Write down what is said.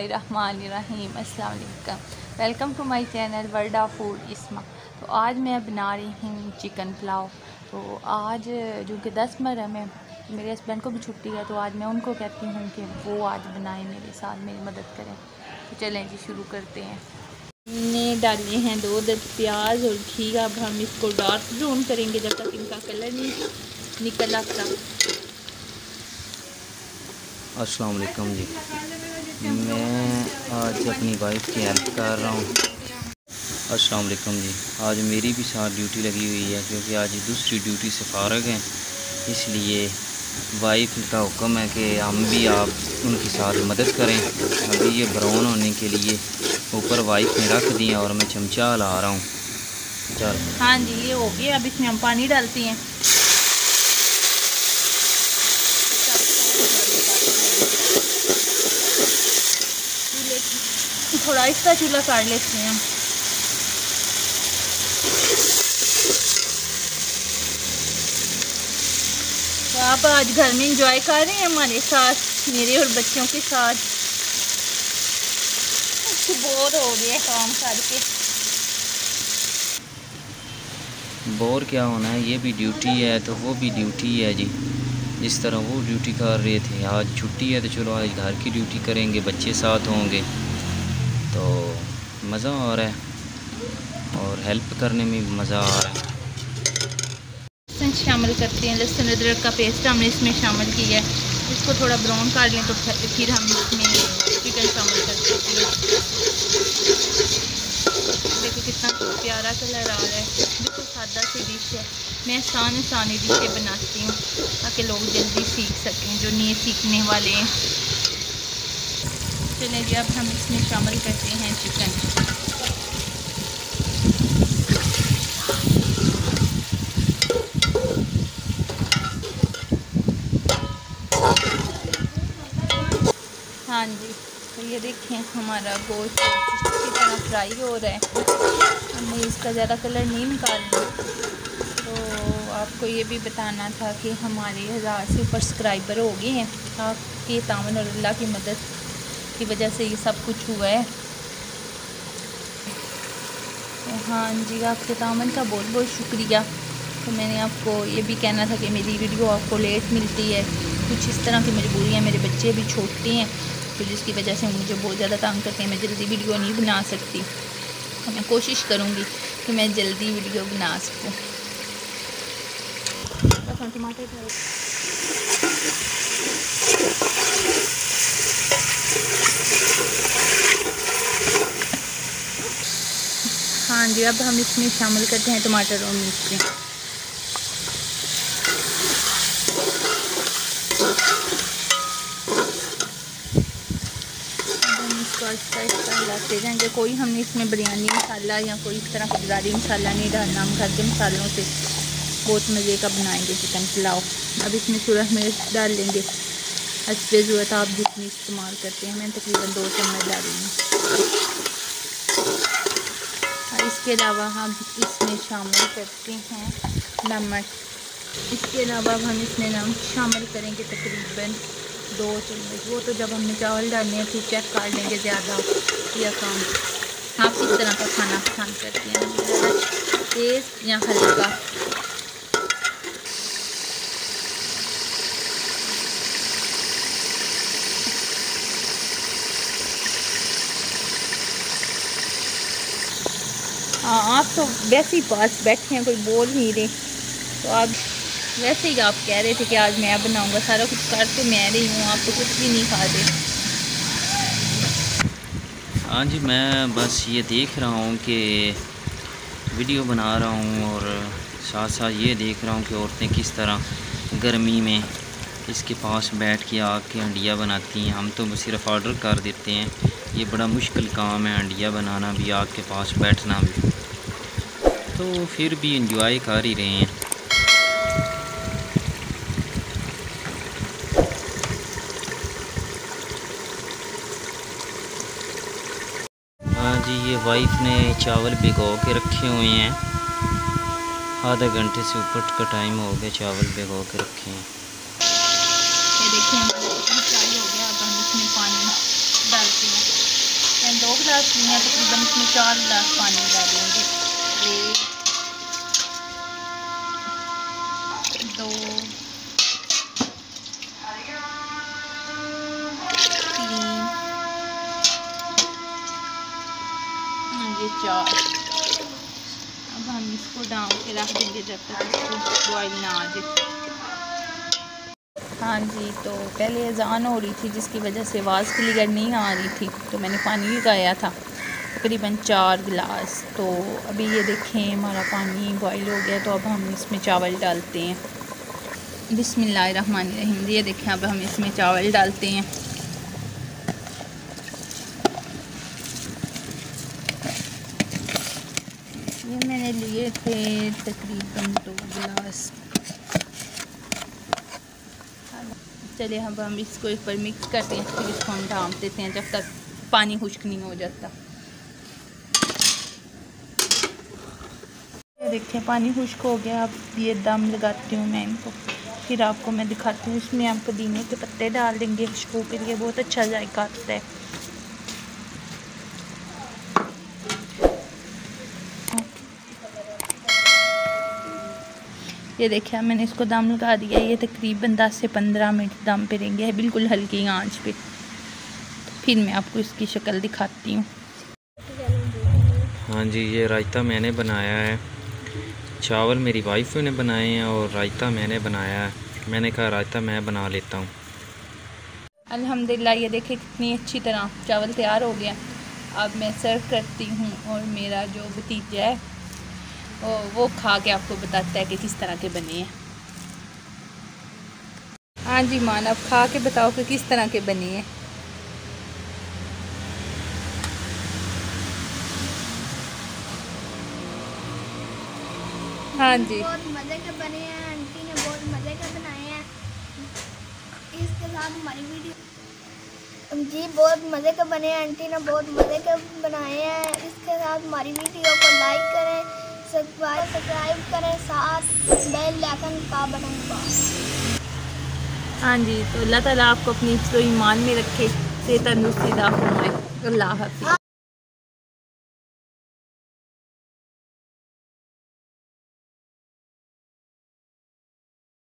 बिस्मिल्लाहिर्रहमानिर्रहीम। अस्सलाम वालेकुम, welcome to my channel world of food Isma. तो आज मैं बना रही हूँ चिकन पुलाव। तो आज जो कि 10 मुहर्रम है, मेरे हस्बैंड को भी छुट्टी है, तो आज मैं उनको कहती हूँ कि वो आज बनाएं, मेरे साथ मेरी मदद करें। तो चलें जी, शुरू करते हैं। हमने डाले हैं 2 अदद प्याज और घी। अब हम इसको डार्क ब्राउन करेंगे जब तक इनका कलर नहीं निकल आता। अस्सलाम वालेकुम जी। मैं आज अपनी वाइफ की हेल्प कर रहा हूँ। अस्सलाम वालेकुम जी। आज मेरी भी साथ ड्यूटी लगी हुई है क्योंकि आज दूसरी ड्यूटी से फ़ारग हैं, इसलिए वाइफ का हुक्म है कि हम भी आप उनके साथ मदद करें। अभी ये ब्राउन होने के लिए ऊपर वाइफ ने रख दिया और मैं चमचा ला रहा हूँ। चल हाँ जी, ये हो गया। अब इसमें हम पानी डालते हैं। थोड़ा इसका चूल्हा काट लेते हैं। तो आप आज घर में एंजॉय कर रहे हैं हमारे साथ, मेरे और बच्चों के साथ। बोर हो गए काम करके। बोर क्या होना है, ये भी ड्यूटी है तो वो भी ड्यूटी है जी। जिस तरह वो ड्यूटी कर रहे थे, आज छुट्टी है तो चलो आज घर की ड्यूटी करेंगे, बच्चे साथ होंगे तो मज़ा आ रहा है और हेल्प करने में भी मज़ा आ रहा है। लहसुन शामिल करते हैं। लहसुन अदरक का पेस्ट हमने इसमें शामिल किया है। इसको थोड़ा ब्राउन कर लें तो फिर हम इसमें चिकन शामिल करते हैं। देखो कितना प्यारा कलर आ रहा है। बिल्कुल सादा सी डिश है। मैं आसानी डिशें बनाती हूँ ताकि लोग जल्दी सीख सकें जो नहीं सीखने वाले हैं। चलिए जी, अब हम इसमें शामिल करते हैं चिकन। हाँ जी, तो ये देखें हमारा गोश्त अच्छी तरह फ्राई हो रहा है। हमने इसका ज़्यादा कलर नहीं निकालना। तो आपको ये भी बताना था कि हमारे 1000 से ऊपर सब्सक्राइबर हो गए हैं। आपके तावन और अल्लाह की मदद की वजह से ये सब कुछ हुआ है। तो हाँ जी, आपके तावन का बहुत बहुत शुक्रिया। तो मैंने आपको ये भी कहना था कि मेरी वीडियो आपको लेट मिलती है। कुछ इस तरह की मजबूरियाँ, मेरे बच्चे भी छोटे हैं तो जिसकी वजह से मुझे बहुत ज़्यादा तंग करके मैं जल्दी वीडियो नहीं बना सकती। तो मैं कोशिश करूँगी कि मैं जल्दी वीडियो बना सकूँ। टमाटर हाँ जी, अब हम इसमें शामिल करते हैं टमाटर और मिर्ची। हिलाते जाएंगे। कोई हमने इसमें बिरयानी मसाला या कोई इस तरह का बाज़ारी मसाला नहीं डालना। हम घर के मसालों से बहुत मज़े का बनाएंगे चिकन पुलाव। अब इसमें सूरज मिर्च डाल लेंगे। हस्बे ज़रूरत आप जितनी इस्तेमाल करते हैं, मैंने तकरीबन 2 चम्मच डाली हैं। और इसके अलावा हम इसमें शामिल करते हैं नमक। इसके अलावा हम इसमें नमक शामिल करेंगे तकरीबन 2 चम्मच। वो तो जब हमने चावल डालने हैं फिर चेक कर लेंगे ज़्यादा या कम। आप किस तरह का खाना पसंद करती हैं, ज़्यादा तेज़ या हल्का? हाँ, आप तो वैसे ही पास बैठे हैं, कोई बोल नहीं रहे। तो आप वैसे ही आप कह रहे थे कि आज मैं बनाऊंगा, सारा कुछ कर तो मैं रही हूँ, आप तो कुछ भी नहीं खा रहे। हाँ जी, मैं बस ये देख रहा हूँ कि वीडियो बना रहा हूँ और साथ साथ ये देख रहा हूँ कि औरतें किस तरह गर्मी में इसके पास बैठ के आग की हंडिया बनाती हैं। हम तो सिर्फ ऑर्डर कर देते हैं। ये बड़ा मुश्किल काम है, हंडिया बनाना भी, आग के पास बैठना भी। तो फिर भी एंजॉय कर ही रहे हैं। हाँ जी, ये वाइफ ने चावल भिगो के रखे हुए हैं। आधा घंटे से ऊपर का टाइम हो गया, चावल भिगो के रखे हैं। ये देखिए हमारा चिकन फ्राई हो गया। अब हम इसमें पानी डालते हैं। 2 गिलास लिए हैं, तकरीबन इसमें 4 गिलास पानी डालेंगे। 1 2 3 ये 4। अब हम इसको डाल के रख देंगे जब तक इसको बॉयल ना आ जाए। हाँ जी, तो पहले अज़ान हो रही थी जिसकी वजह से आवाज़ क्लियर नहीं आ रही थी, तो मैंने पानी लगाया था तकरीबन 4 गिलास। तो अभी ये देखें हमारा पानी बॉयल हो गया, तो अब हम इसमें चावल डालते हैं। बिस्मिल्लाहिर्रहमानिर्रहीम। ये देखें अब हम इसमें चावल डालते हैं। ये मैंने लिए थे तकरीबन 2 गिलास। चलिए अब हम इसको एक बार मिक्स करते हैं, फिर इसको हम ढाँप देते हैं जब तक पानी खुश्क नहीं हो जाता। देखिए पानी खुश्क हो गया। अब ये दम लगाती हूँ मैं इनको, फिर आपको मैं दिखाती हूँ। इसमें हम पुदीने के पत्ते डाल देंगे, खुशबू के लिए बहुत अच्छा जायका आता है। ये देखिए मैंने इसको दम लगा दिया। ये तकरीबन 10 से 15 मिनट दम पे रहेंगे, बिल्कुल हल्की आंच पे। फिर मैं आपको इसकी शक्ल दिखाती हूँ। हाँ जी, ये रायता मैंने बनाया है। चावल मेरी वाइफ ने बनाए हैं और रायता मैंने बनाया है। मैंने कहा रायता मैं बना लेता हूँ। अल्हम्दुलिल्लाह ये देखिए कितनी अच्छी तरह चावल तैयार हो गया। अब मैं सर्व करती हूँ और मेरा जो भतीजा है वो खा के आपको बताता है कि किस तरह के बने हैं। हाँ जी मान, अब खा के बताओ कि किस तरह के बने हैं। हाँ जी बहुत मज़े के बने हैं, आंटी ने बहुत मज़े के बनाए हैं। इसके साथ हमारी वीडियो जी बहुत मज़े के बने हैं, आंटी ने बहुत मज़े के बनाए हैं। इसके साथ हमारी वीडियो को लाइक करें, सब्सक्राइब करें, साथ बेल आइकन का बटन दबाएं। हाँ जी, तो अल्लाह ताला आपको अपनी ईमान में रखे, सेहत तंदुरुस्ती अता फरमाए। अल्लाह हाफ़िज़।